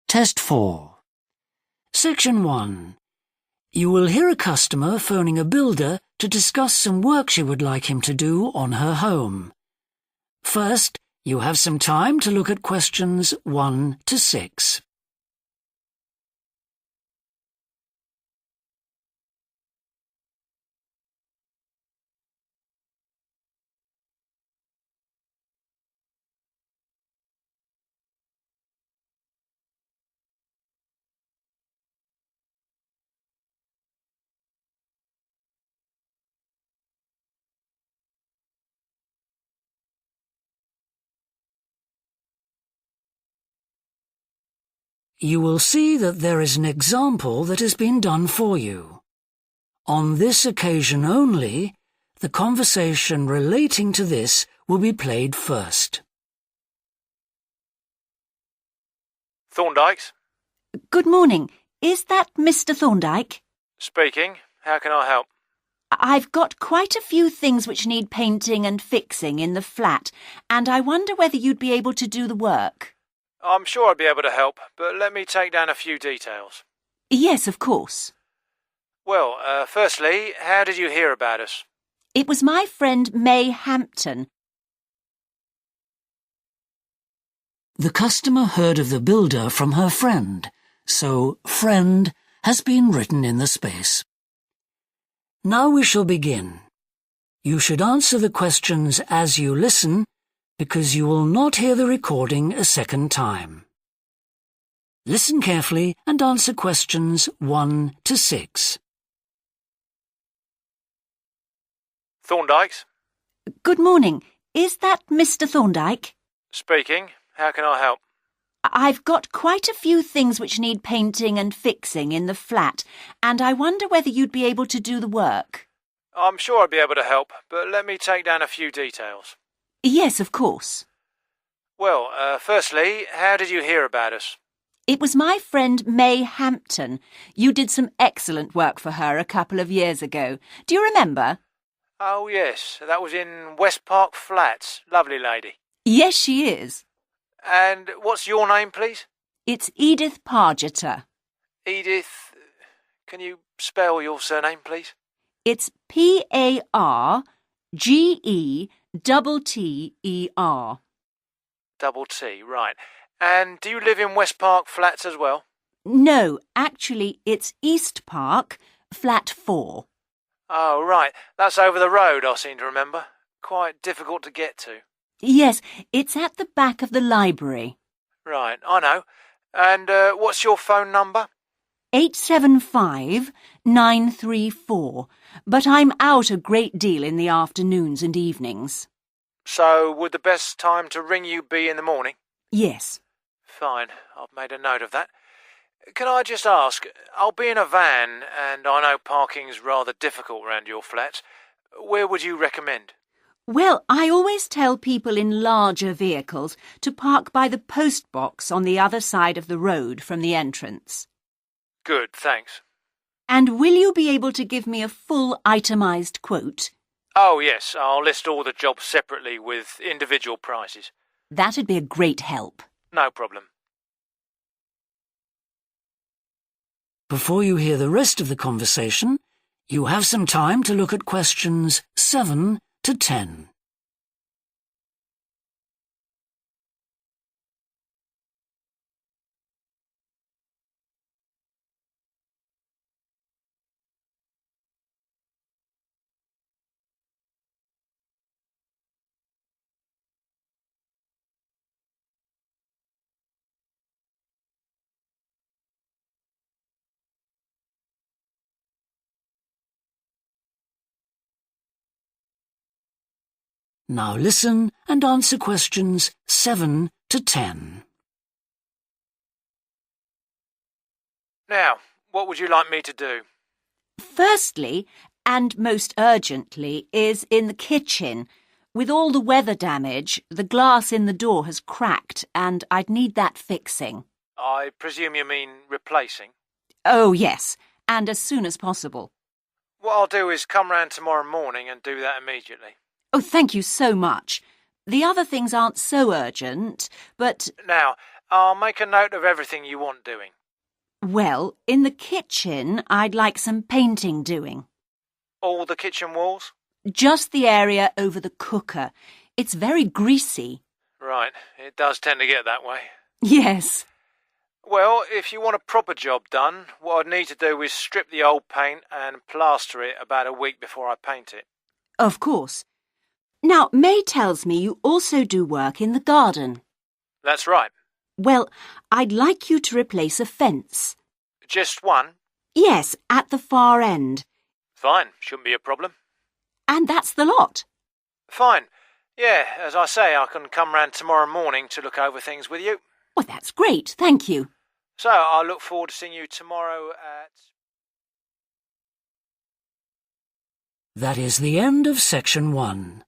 Test 4. Section 1. You will hear a customer phoning a builder to discuss some work she would like him to do on her home. First, you have some time to look at questions 1 to 6. You will see that there is an example that has been done for you. On this occasion only, the conversation relating to this will be played first. Thorndike's? Good morning. Is that Mr. Thorndike? Speaking. How can I help? I've got quite a few things which need painting and fixing in the flat, and I wonder whether you'd be able to do the work. I'm sure I'd be able to help, but let me take down a few details. Yes, of course. Well, firstly, how did you hear about us? It was my friend May Hampton. The customer heard of the builder from her friend, so friend has been written in the space. Now we shall begin. You should answer the questions as you listen, because you will not hear the recording a second time. Listen carefully and answer questions 1 to 6. Thorndike's? Good morning. Is that Mr. Thorndike? Speaking. How can I help? I've got quite a few things which need painting and fixing in the flat, and I wonder whether you'd be able to do the work. I'm sure I'd be able to help, but let me take down a few details. Yes, of course. Well, firstly, how did you hear about us? It was my friend May Hampton. You did some excellent work for her a couple of years ago. Do you remember? Oh, yes. That was in West Park Flats. Lovely lady. Yes, she is. And what's your name, please? It's Edith Pargeter. Edith. Can you spell your surname, please? It's Pargeter. Double T, right. And do you live in West Park Flats as well? No, actually, it's East Park, flat 4. Oh, right. That's over the road, I seem to remember. Quite difficult to get to. Yes, it's at the back of the library. Right, I know. And what's your phone number? 875-934, but I'm out a great deal in the afternoons and evenings. So would the best time to ring you be in the morning? Yes. Fine, I've made a note of that. Can I just ask, I'll be in a van, and I know parking's rather difficult around your flats. Where would you recommend? Well, I always tell people in larger vehicles to park by the post box on the other side of the road from the entrance. Good, thanks. And will you be able to give me a full itemised quote? Oh, yes, I'll list all the jobs separately with individual prices. That'd be a great help. No problem. Before you hear the rest of the conversation, you have some time to look at questions 7 to 10. Now listen and answer questions 7 to 10. Now, what would you like me to do? Firstly, and most urgently, is in the kitchen. With all the weather damage, the glass in the door has cracked and I'd need that fixing. I presume you mean replacing? Oh, yes, and as soon as possible. What I'll do is come round tomorrow morning and do that immediately. Oh, thank you so much. The other things aren't so urgent, but... Now, I'll make a note of everything you want doing. Well, in the kitchen, I'd like some painting doing. All the kitchen walls? Just the area over the cooker. It's very greasy. Right, it does tend to get that way. Yes. Well, if you want a proper job done, what I'd need to do is strip the old paint and plaster it about a week before I paint it. Of course. Now, May tells me you also do work in the garden. That's right. Well, I'd like you to replace a fence. Just one? Yes, at the far end. Fine, shouldn't be a problem. And that's the lot. Fine. Yeah, as I say, I can come round tomorrow morning to look over things with you. Well, that's great, thank you. So, I look forward to seeing you tomorrow at... That is the end of section 1.